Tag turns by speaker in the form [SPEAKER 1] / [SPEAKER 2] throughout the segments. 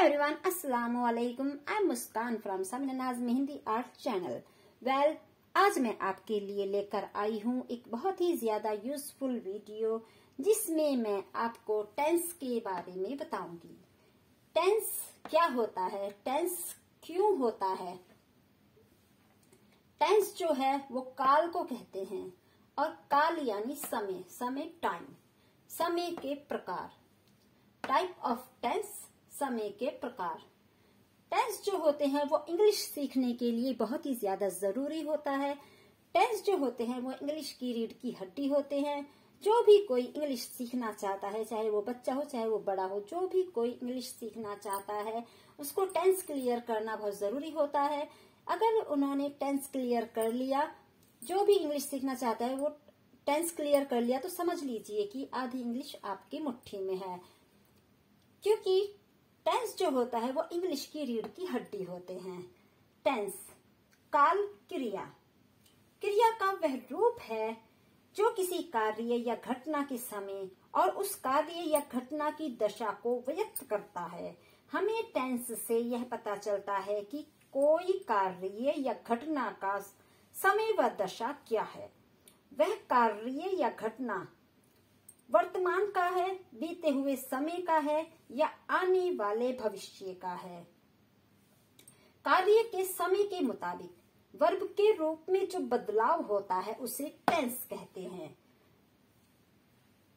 [SPEAKER 1] everyone, Assalamu alaikum. I'm Muskan from Samina's Mehndi Art Channel. Well, आज मैं आपके लिए लेकर आई हूँ एक बहुत ही ज्यादा यूजफुल वीडियो जिसमें मैं आपको टेंस के बारे में बताऊंगी। टेंस क्या होता है, टेंस क्यों होता है। टेंस जो है वो काल को कहते हैं और काल यानी समय, समय टाइम, समय के प्रकार। टाइप ऑफ टेंस, समय के प्रकार। टेंस जो होते हैं वो इंग्लिश सीखने के लिए बहुत ही ज्यादा जरूरी होता है। टेंस जो होते हैं वो इंग्लिश की रीढ़ की हड्डी होते हैं। जो भी कोई इंग्लिश सीखना चाहता है, चाहे वो बच्चा हो चाहे वो बड़ा हो, जो भी कोई इंग्लिश सीखना चाहता है उसको टेंस क्लियर करना बहुत जरूरी होता है। अगर उन्होंने टेंस क्लियर कर लिया, जो भी इंग्लिश सीखना चाहता है वो टेंस क्लियर कर लिया, तो समझ लीजिए कि आधी इंग्लिश आपकी मुट्ठी में है। क्योंकि टेंस जो होता है वो इंग्लिश की रीढ़ की हड्डी होते हैं। टेंस काल, क्रिया। क्रिया का वह रूप है जो किसी कार्य या घटना के समय और उस कार्य या घटना की दशा को व्यक्त करता है। हमें टेंस से यह पता चलता है कि कोई कार्य या घटना का समय व दशा क्या है। वह कार्य या घटना वर्तमान का है, बीते हुए समय का है या आने वाले भविष्य का है। कार्य के समय के मुताबिक वर्ब के रूप में जो बदलाव होता है उसे टेंस कहते हैं।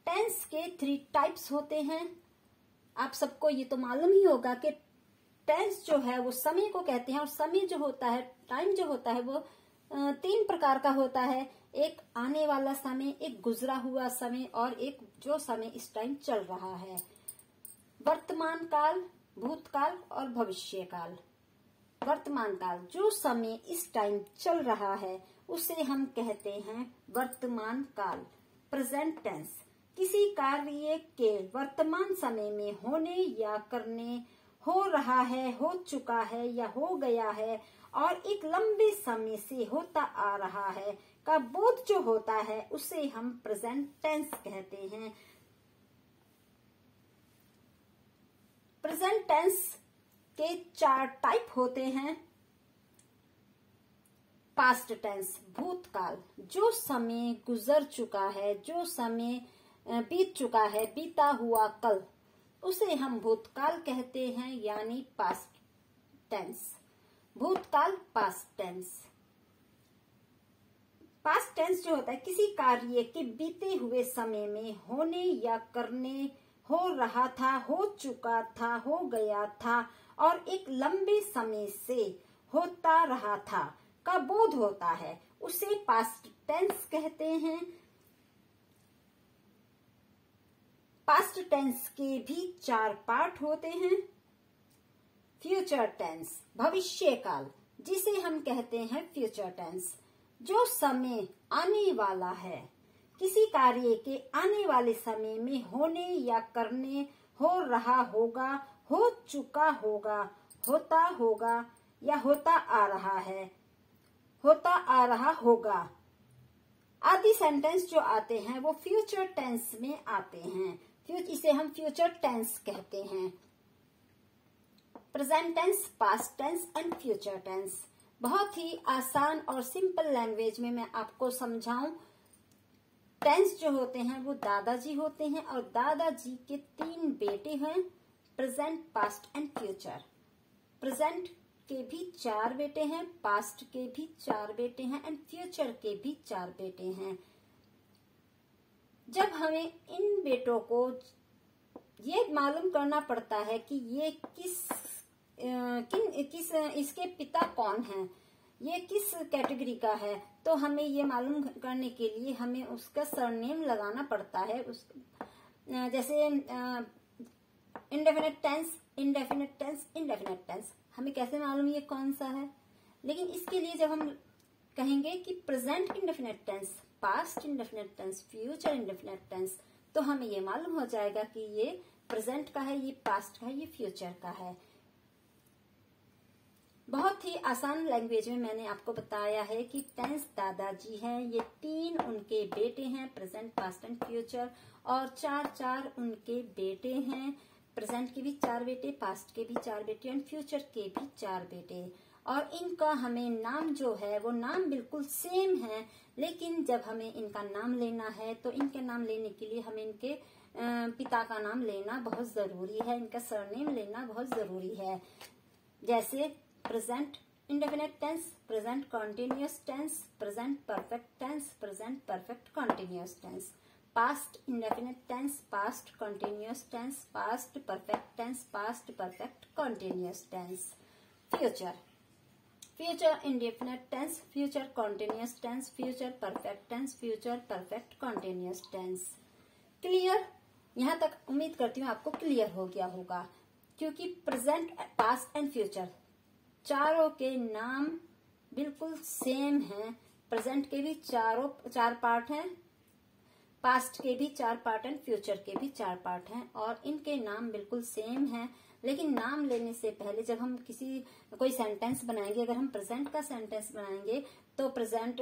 [SPEAKER 1] टेंस के 3 टाइप्स होते हैं। आप सबको ये तो मालूम ही होगा कि टेंस जो है वो समय को कहते हैं और समय जो होता है, टाइम जो होता है वो 3 प्रकार का होता है। एक आने वाला समय, एक गुजरा हुआ समय और एक जो समय इस टाइम चल रहा है। वर्तमान काल, भूतकाल और भविष्य काल। वर्तमान काल, जो समय इस टाइम चल रहा है उसे हम कहते हैं वर्तमान काल, प्रेजेंट टेंस। किसी कार्य के वर्तमान समय में होने या करने, हो रहा है, हो चुका है या हो गया है और एक लंबे समय से होता आ रहा है का बोध जो होता है उसे हम प्रेजेंट टेंस कहते हैं। प्रेजेंट टेंस के 4 टाइप होते हैं। पास्ट टेंस, भूतकाल, जो समय गुजर चुका है, जो समय बीत चुका है, बीता हुआ कल, उसे हम भूतकाल कहते हैं यानी पास्ट टेंस। भूतकाल, पास्ट टेंस। पास्ट टेंस जो होता है किसी कार्य के बीते हुए समय में होने या करने, हो रहा था, हो चुका था, हो गया था और एक लंबे समय से होता रहा था का बोध होता है, उसे पास्ट टेंस कहते हैं। पास्ट टेंस के भी 4 पार्ट होते हैं। फ्यूचर टेंस, भविष्य काल, जिसे हम कहते हैं फ्यूचर टेंस। जो समय आने वाला है, किसी कार्य के आने वाले समय में होने या करने, हो रहा होगा, हो चुका होगा, होता होगा या होता आ रहा है, होता आ रहा होगा आदि सेंटेंस जो आते हैं वो फ्यूचर टेंस में आते हैं। इसे हम फ्यूचर टेंस कहते हैं। Present tense, past tense and future tense. बहुत ही आसान और सिंपल लैंग्वेज में मैं आपको समझाऊं। टेंस जो होते हैं वो दादाजी होते हैं और दादाजी के 3 बेटे हैं, present, past and future. Present के भी 4 बेटे हैं, पास्ट के भी 4 बेटे हैं एंड फ्यूचर के भी 4 बेटे हैं। जब हमें इन बेटों को ये मालूम करना पड़ता है कि ये इसके पिता कौन हैं, ये किस कैटेगरी का है, तो हमें ये मालूम करने के लिए हमें उसका सरनेम लगाना पड़ता है। जैसे indefinite tense, indefinite tense, indefinite tense, हमें कैसे मालूम ये कौन सा है। लेकिन इसके लिए जब हम कहेंगे कि present indefinite tense, past indefinite tense, future indefinite tense, तो हमें ये मालूम हो जाएगा कि ये प्रेजेंट का है, ये पास्ट का है, ये फ्यूचर का है। बहुत ही आसान लैंग्वेज में मैंने आपको बताया है कि टेंस दादाजी हैं, ये 3 उनके बेटे हैं, प्रेजेंट, पास्ट एंड फ्यूचर, और 4 उनके बेटे हैं, प्रेजेंट के भी 4 बेटे, पास्ट के भी 4 बेटे एंड फ्यूचर के भी 4 बेटे। और इनका हमें नाम जो है वो नाम बिल्कुल सेम है, लेकिन जब हमें इनका नाम लेना है तो इनके नाम लेने के लिए हमें इनके पिता का नाम लेना बहुत जरूरी है, इनका सरनेम लेना बहुत जरूरी है। जैसे present indefinite tense, present continuous tense, present perfect tense, present perfect continuous tense, past indefinite tense, past continuous tense, past perfect tense, past perfect continuous tense. Future, future indefinite tense, future continuous tense, future perfect tense, future perfect continuous tense. Clear? यहाँ तक उम्मीद करती हूँ आपको clear हो गया होगा, क्योंकि प्रेजेंट, पास्ट एंड फ्यूचर चारों के नाम बिल्कुल सेम हैं। प्रेजेंट के भी 4 पार्ट हैं, पास्ट के भी 4 पार्ट एंड फ्यूचर के भी 4 पार्ट हैं, और इनके नाम बिल्कुल सेम हैं। लेकिन नाम लेने से पहले जब हम कोई सेंटेंस बनाएंगे, अगर हम प्रेजेंट का सेंटेंस बनाएंगे तो present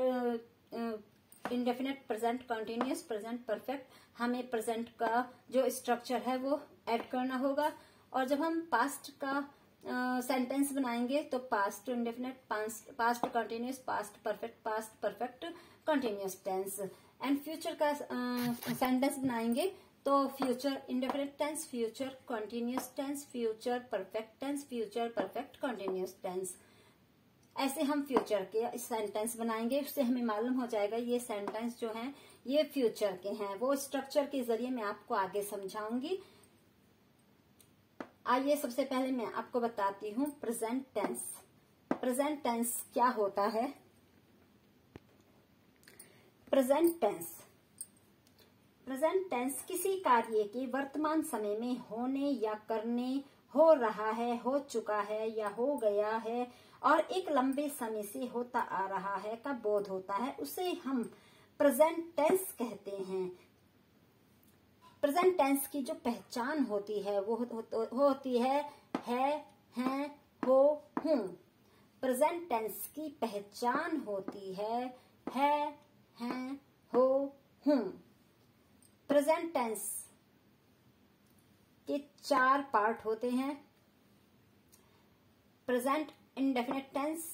[SPEAKER 1] indefinite, present continuous, present perfect, हमें प्रेजेंट का जो स्ट्रक्चर है वो ऐड करना होगा। और जब हम पास्ट का सेंटेंस बनाएंगे तो past indefinite, past continuous, past perfect continuous tense. And future का सेंटेंस बनाएंगे तो future indefinite tense, future continuous tense, future perfect tense, future perfect continuous tense. ऐसे हम फ्यूचर के सेंटेंस बनाएंगे, उससे हमें मालूम हो जाएगा ये सेंटेंस जो हैं ये फ्यूचर के हैं। वो स्ट्रक्चर के जरिए मैं आपको आगे समझाऊंगी। आइए सबसे पहले मैं आपको बताती हूँ प्रेजेंट टेंस। प्रेजेंट टेंस क्या होता है? प्रेजेंट टेंस, प्रेजेंट टेंस किसी कार्य के वर्तमान समय में होने या करने, हो रहा है, हो चुका है या हो गया है और एक लंबे समय से होता आ रहा है का बोध होता है, उसे हम प्रेजेंट टेंस कहते हैं। प्रेजेंट टेंस की जो पहचान होती है वो होती है, हैं, हो, हूं। प्रेजेंट टेंस की पहचान होती है, हैं, हो, हूं। प्रेजेंट टेंस के 4 पार्ट होते हैं। Present indefinite tense,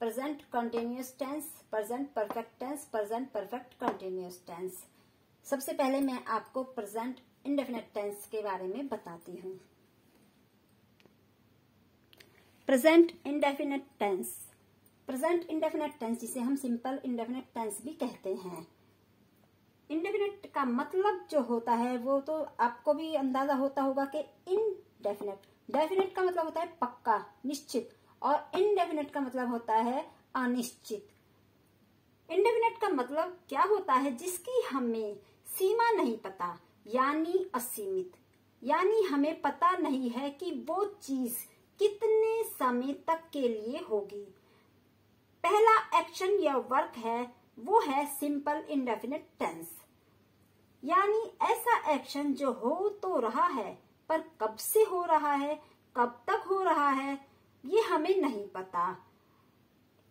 [SPEAKER 1] present continuous tense, present perfect tense, present perfect continuous tense. सबसे पहले मैं आपको प्रेजेंट इंडेफिनिट टेंस के बारे में बताती हूँ। Present indefinite tense, present indefinite tense जिसे हम सिंपल इंडेफिनिट टेंस भी कहते हैं। इंडेफिनिट का मतलब जो होता है वो तो आपको भी अंदाजा होता होगा कि इनडेफिनिट, डेफिनिट का मतलब होता है पक्का, निश्चित, और इनडेफिनिट का मतलब होता है अनिश्चित। इंडेफिनिट का मतलब क्या होता है? जिसकी हमें सीमा नहीं पता, यानी असीमित, यानी हमें पता नहीं है कि वो चीज कितने समय तक के लिए होगी। पहला एक्शन या वर्क है वो है सिंपल इंडेफिनिट टेंस, यानी ऐसा एक्शन जो हो तो रहा है पर कब से हो रहा है, कब तक हो रहा है, ये हमें नहीं पता।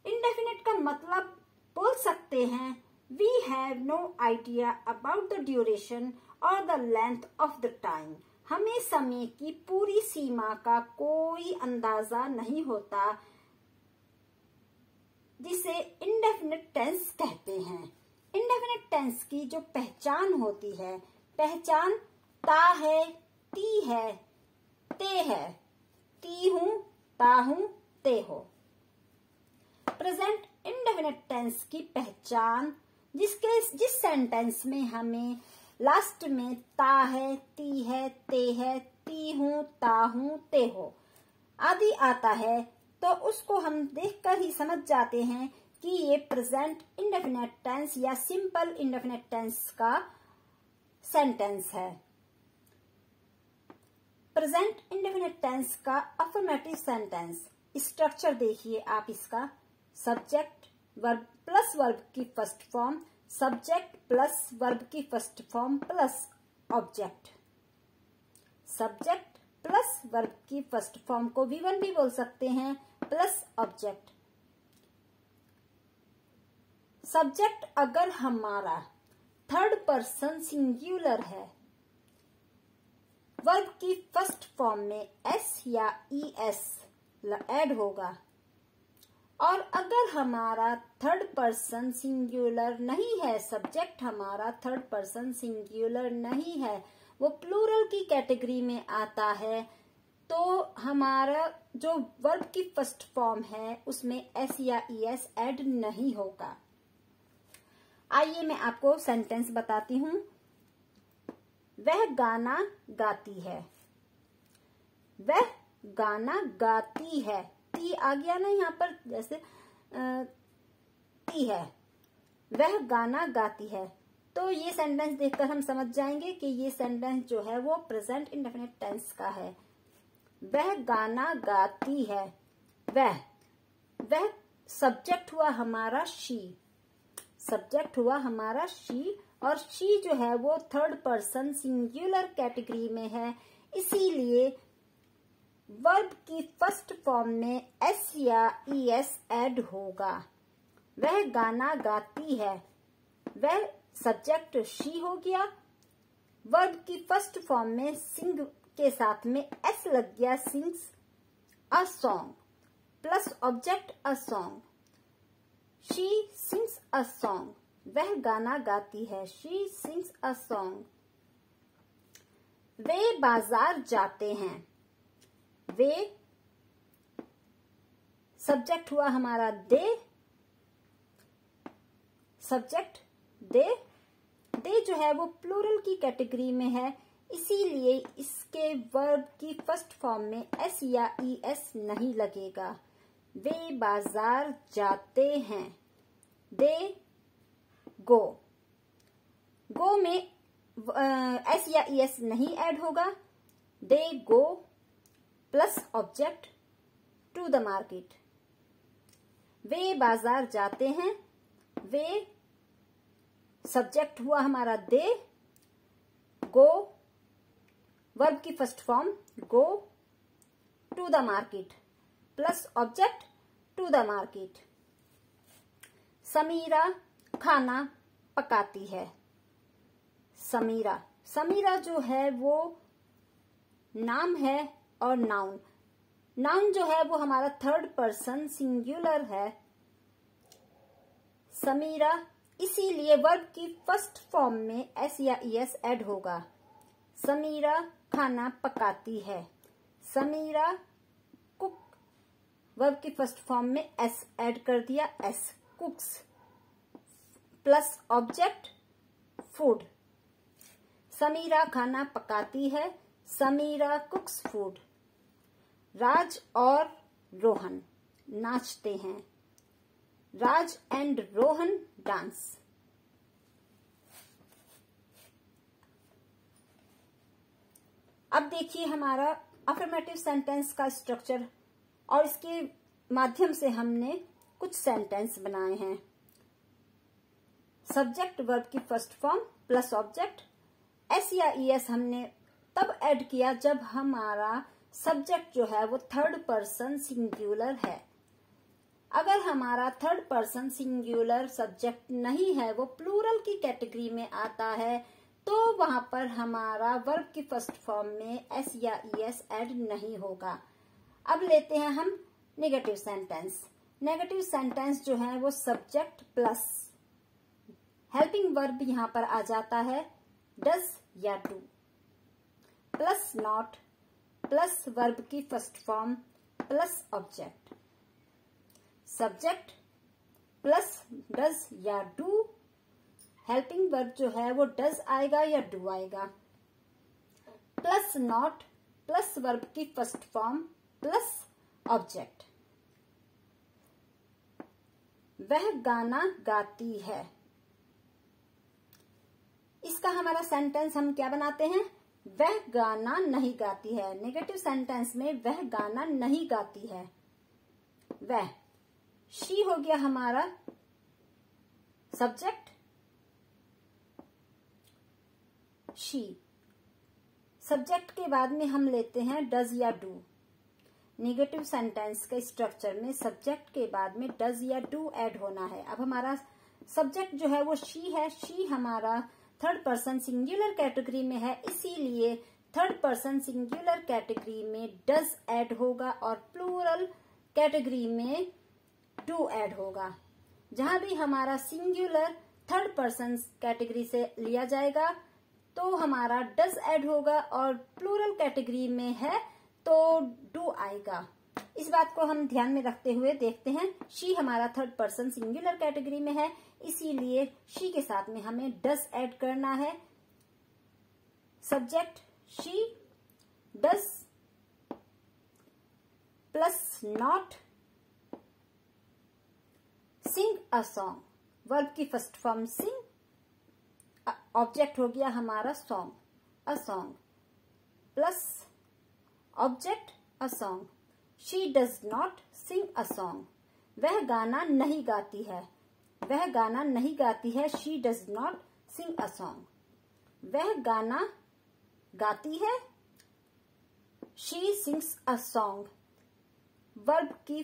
[SPEAKER 1] इंडेफिनिट का मतलब बोल सकते हैं we have no idea about the duration or the length of the time। हमें समय की पूरी सीमा का कोई अंदाजा नहीं होता, जिसे इंडेफिनिट टेंस कहते हैं। इंडेफिनिट टेंस की जो पहचान होती है, पहचान ता है, ती है, ते है, ती हूं, ता हूं, ते हो। प्रेजेंट इंडेफिनिट टेंस की पहचान जिस सेंटेंस में हमें लास्ट में ता है, ती है, ते है, ती हूं, ता हूं, ते हो आदि आता है, तो उसको हम देखकर ही समझ जाते हैं कि ये प्रेजेंट इंडेफिनिट टेंस या सिंपल इंडेफिनिट टेंस का सेंटेंस है। प्रेजेंट इंडेफिनिट टेंस का अफर्मेटिव सेंटेंस स्ट्रक्चर देखिए आप इसका। सब्जेक्ट वर्ब प्लस वर्ब की first form, subject plus verb की first form plus object. Subject plus verb की फर्स्ट फॉर्म को V1 भी बोल सकते हैं, प्लस ऑब्जेक्ट। सब्जेक्ट अगर हमारा थर्ड पर्सन सिंगुलर है, वर्ब की फर्स्ट फॉर्म में एस या ईएस ऐड होगा। और अगर हमारा थर्ड पर्सन सिंगुलर नहीं है, सब्जेक्ट हमारा थर्ड पर्सन सिंगुलर नहीं है, वो प्लूरल की कैटेगरी में आता है, तो हमारा जो वर्ब की फर्स्ट फॉर्म है उसमें एस या ईएस ऐड नहीं होगा। आइए मैं आपको सेंटेंस बताती हूँ। वह गाना गाती है। वह गाना गाती है, ती आ गया ना यहाँ पर, जैसे ती है। वह गाना गाती है, तो ये सेंटेंस देखकर हम समझ जाएंगे कि ये सेंटेंस जो है वो प्रेजेंट इंडेफिनिट टेंस का है। वह गाना गाती है। वह सब्जेक्ट हुआ हमारा शी, सब्जेक्ट हुआ हमारा शी, और शी जो है वो थर्ड पर्सन सिंगुलर कैटेगरी में है, इसीलिए वर्ब की फर्स्ट फॉर्म में एस या ईएस ऐड होगा। वह गाना गाती है, वह सब्जेक्ट शी हो गया। वर्ब की फर्स्ट फॉर्म में सिंग के साथ में एस लग गया, sings a song, plus object a song. She sings a song. वह गाना गाती है, शी सिंग्स अ सॉन्ग। वे बाजार जाते हैं। वे सब्जेक्ट हुआ हमारा दे, सब्जेक्ट दे जो है वो प्लूरल की कैटेगरी में है, इसीलिए इसके वर्ब की फर्स्ट फॉर्म में एस या ईएस नहीं लगेगा। वे बाजार जाते हैं। दे गो। गो में एस या ईएस नहीं ऐड होगा। They go plus object to the market. वे बाजार जाते हैं। वे सब्जेक्ट हुआ हमारा दे, गो वर्ब की first form go to the market plus object to the market. Sameera खाना पकाती है। समीरा, समीरा जो है वो नाम है और नाउन, नाउन जो है वो हमारा थर्ड पर्सन सिंगुलर है, समीरा, इसीलिए वर्ब की फर्स्ट फॉर्म में एस या ईएस ऐड होगा। समीरा खाना पकाती है। समीरा कुक, वर्ब की फर्स्ट फॉर्म में एस ऐड कर दिया, S cooks plus object food. Samira खाना पकाती है। समीरा कुक्स फूड। राज और रोहन नाचते हैं। राज एंड रोहन डांस। अब देखिए हमारा अफर्मेटिव सेंटेंस का स्ट्रक्चर, और इसके माध्यम से हमने कुछ सेंटेंस बनाए हैं। सब्जेक्ट वर्ब की first form plus object, S या ईएस हमने तब ऐड किया जब हमारा सब्जेक्ट जो है वो थर्ड पर्सन सिंगुलर है। अगर हमारा थर्ड पर्सन सिंगुलर सब्जेक्ट नहीं है, वो प्लूरल की कैटेगरी में आता है, तो वहां पर हमारा वर्ब की फर्स्ट फॉर्म में एस या ईएस ऐड नहीं होगा। अब लेते हैं हम नेगेटिव सेंटेंस। नेगेटिव सेंटेंस जो है वो सब्जेक्ट प्लस हेल्पिंग वर्ब यहां पर आ जाता है, डज या do, plus not plus verb की first form plus object. Subject plus does या डू, हेल्पिंग वर्ब जो है वो डज आएगा या डू आएगा, प्लस नॉट प्लस वर्ब की फर्स्ट फॉर्म प्लस ऑब्जेक्ट। वह गाना गाती है, इसका हमारा सेंटेंस हम क्या बनाते हैं, वह गाना नहीं गाती है। नेगेटिव सेंटेंस में वह गाना नहीं गाती है। वह, शी हो गया हमारा सब्जेक्ट, शी। सब्जेक्ट के बाद में हम लेते हैं डज या डू। नेगेटिव सेंटेंस के स्ट्रक्चर में सब्जेक्ट के बाद में डज या डू ऐड होना है। अब हमारा सब्जेक्ट जो है वो शी है, शी हमारा थर्ड पर्सन सिंगुलर कैटेगरी में है, इसीलिए थर्ड पर्सन सिंगुलर कैटेगरी में डज ऐड होगा और प्लूरल कैटेगरी में डू ऐड होगा। जहां भी हमारा सिंगुलर थर्ड पर्सन कैटेगरी से लिया जाएगा तो हमारा डज ऐड होगा और प्लूरल कैटेगरी में है तो डू आएगा। इस बात को हम ध्यान में रखते हुए देखते हैं। शी हमारा थर्ड पर्सन सिंगुलर कैटेगरी में है, इसीलिए शी के साथ में हमें डज ऐड करना है। Subject she does plus not sing a song, verb की फर्स्ट फॉर्म सिंग, ऑब्जेक्ट हो गया हमारा song, a song plus object a song. She does not sing a song, वह गाना नहीं गाती है, वह गाना नहीं गाती है। She does not sing a song, वह गाना गाती है। She sings a song, verb की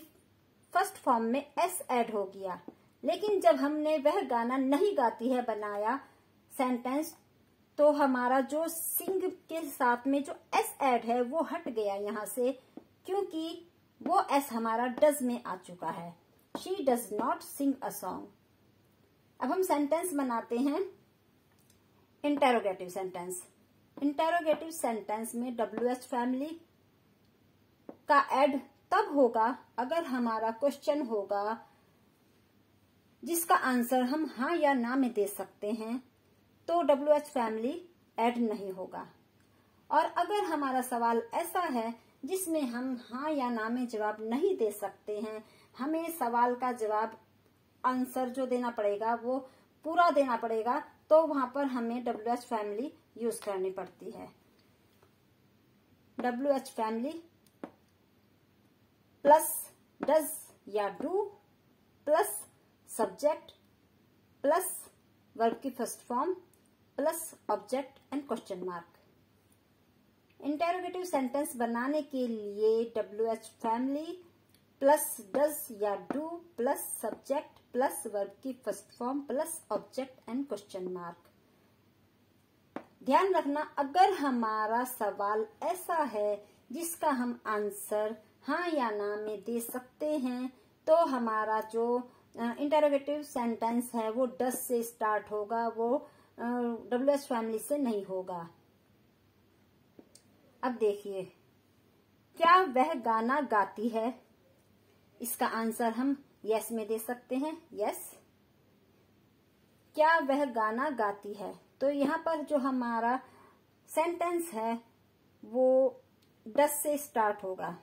[SPEAKER 1] फर्स्ट फॉर्म में एस ऐड हो गया, लेकिन जब हमने वह गाना नहीं गाती है बनाया सेंटेंस तो हमारा जो सिंग के साथ में जो एस ऐड है वो हट गया यहाँ से, क्योंकि वो एस हमारा डज में आ चुका है। She does not sing a song. अब हम सेंटेंस बनाते हैं इंटेरोगेटिव सेंटेंस। इंटेरोगेटिव सेंटेंस में WH फैमिली का ऐड तब होगा अगर हमारा क्वेश्चन होगा जिसका आंसर हम हाँ या ना में दे सकते हैं, तो WH फैमिली ऐड नहीं होगा। और अगर हमारा सवाल ऐसा है जिसमें हम हाँ या ना में जवाब नहीं दे सकते हैं, हमें सवाल का जवाब आंसर जो देना पड़ेगा वो पूरा देना पड़ेगा, तो वहां पर हमें WH फैमिली यूज करनी पड़ती है। WH फैमिली प्लस डज या do plus subject plus verb की first form plus object and question mark. Interrogative sentence बनाने के लिए WH फैमिली प्लस डज या do plus subject plus verb की first form plus object and question mark. ध्यान रखना, अगर हमारा सवाल ऐसा है जिसका हम आंसर हाँ या ना में दे सकते हैं, तो हमारा जो इंटेरोगेटिव सेंटेंस है वो डज से स्टार्ट होगा, वो WH फैमिली से नहीं होगा। अब देखिए, क्या वह गाना गाती है? इसका आंसर हम यस में दे सकते हैं, यस। क्या वह गाना गाती है? तो यहाँ पर जो हमारा सेंटेंस है वो डज से स्टार्ट होगा,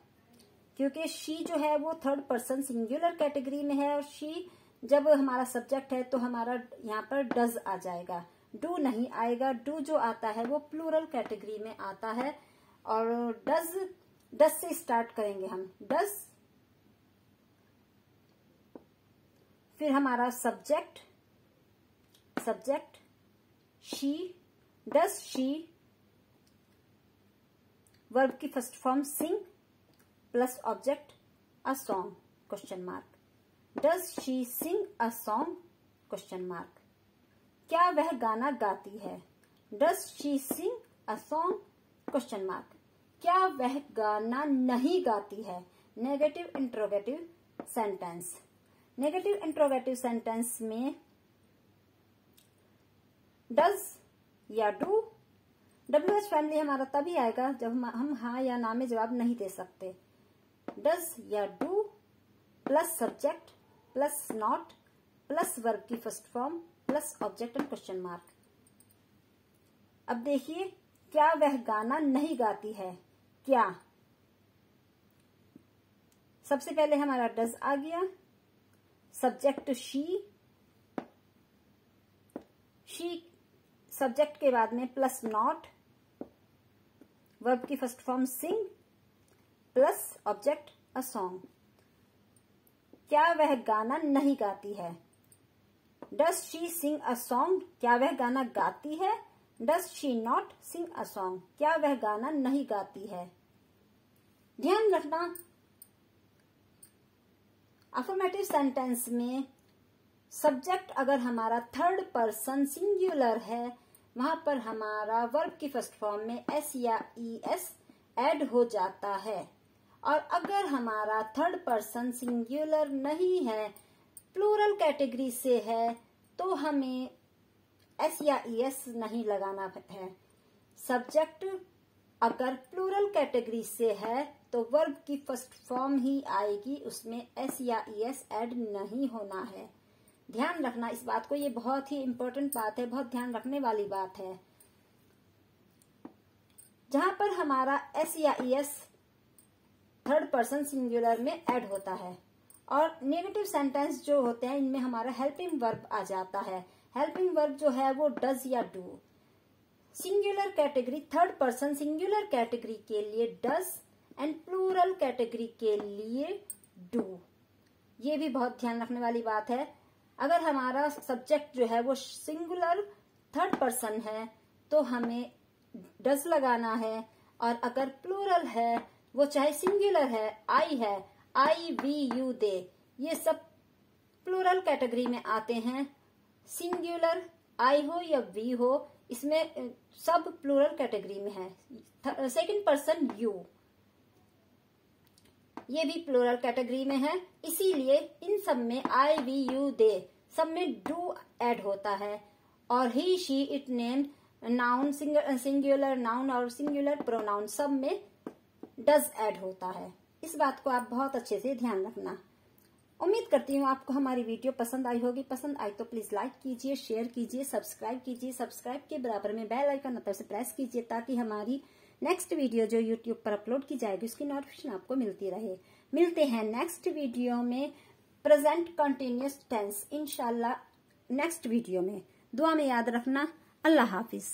[SPEAKER 1] क्योंकि शी जो है वो थर्ड पर्सन सिंगुलर कैटेगरी में है और शी जब हमारा सब्जेक्ट है तो हमारा यहाँ पर डज आ जाएगा, डू नहीं आएगा। डू जो आता है वो प्लूरल कैटेगरी में आता है और डज से स्टार्ट करेंगे हम, डज, फिर हमारा subject she, does she, verb की first form sing plus object a song question mark. Does she sing a song question mark. क्या वह गाना गाती है? Does she sing a song question mark. क्या वह गाना नहीं गाती है? Negative interrogative sentence. Negative interrogative sentence में डज या डू, WH फैमिली हमारा तभी आएगा जब हम हाँ या ना में जवाब नहीं दे सकते। डज या do plus subject plus not plus verb की first form plus object and question mark. अब देखिए, क्या वह गाना नहीं गाती है? क्या, सबसे पहले हमारा डज आ गया, सब्जेक्ट शी सब्जेक्ट के बाद में प्लस नॉट, वर्ब की first form sing plus object a song. क्या वह गाना नहीं गाती है? Does she sing a song. क्या वह गाना गाती है? Does she not sing a song. क्या वह गाना नहीं गाती है? ध्यान रखना, अफर्मेटिव सेंटेंस में सब्जेक्ट अगर हमारा थर्ड पर्सन सिंगुलर है, वहां पर हमारा वर्ब की फर्स्ट फॉर्म में एस या ईएस ऐड हो जाता है। और अगर हमारा थर्ड पर्सन सिंगुलर नहीं है, प्लूरल कैटेगरी से है, तो हमें एस या ईएस नहीं लगाना है। सब्जेक्ट अगर प्लूरल कैटेगरी से है तो वर्ब की फर्स्ट फॉर्म ही आएगी, उसमें एस या ईएस ऐड नहीं होना है। ध्यान रखना इस बात को, ये बहुत ही इम्पोर्टेंट बात है, बहुत ध्यान रखने वाली बात है। जहां पर हमारा एस या ईएस थर्ड पर्सन सिंगुलर में ऐड होता है। और नेगेटिव सेंटेंस जो होते हैं इनमें हमारा हेल्पिंग वर्ब आ जाता है। हेल्पिंग वर्ब जो है वो डज या do. Singular category, third person singular category के लिए डज एंड प्लूरल कैटेगरी के लिए डू। ये भी बहुत ध्यान रखने वाली बात है। अगर हमारा सब्जेक्ट जो है वो सिंगुलर थर्ड पर्सन है तो हमें डज लगाना है, और अगर प्लूरल है, वो चाहे सिंगुलर है, आई है, आई, वी, यू, दे, ये सब प्लूरल कैटेगरी में आते हैं। सिंगुलर आई हो या वी हो, इसमें सब प्लूरल कैटेगरी में है। सेकंड पर्सन यू, ये भी प्लूरल कैटेगरी में है, इसीलिए इन सब में आई, वी, यू, दे सब में डू ऐड होता है। और he, she, it, name, noun, singular noun और सिंगुलर प्रोनाउन सब में डज ऐड होता है। इस बात को आप बहुत अच्छे से ध्यान रखना। उम्मीद करती हूँ आपको हमारी वीडियो पसंद आई होगी। पसंद आई तो प्लीज लाइक कीजिए, शेयर कीजिए, सब्सक्राइब कीजिए। सब्सक्राइब के बराबर में बेल आइकन अंदर से प्रेस कीजिए ताकि हमारी नेक्स्ट वीडियो जो यूट्यूब पर अपलोड की जाएगी उसकी नोटिफिकेशन आपको मिलती रहे। मिलते हैं नेक्स्ट वीडियो में प्रेजेंट कंटिन्यूअस टेंस इंशाल्लाह नेक्स्ट वीडियो में। दुआ में याद रखना। अल्लाह हाफिज।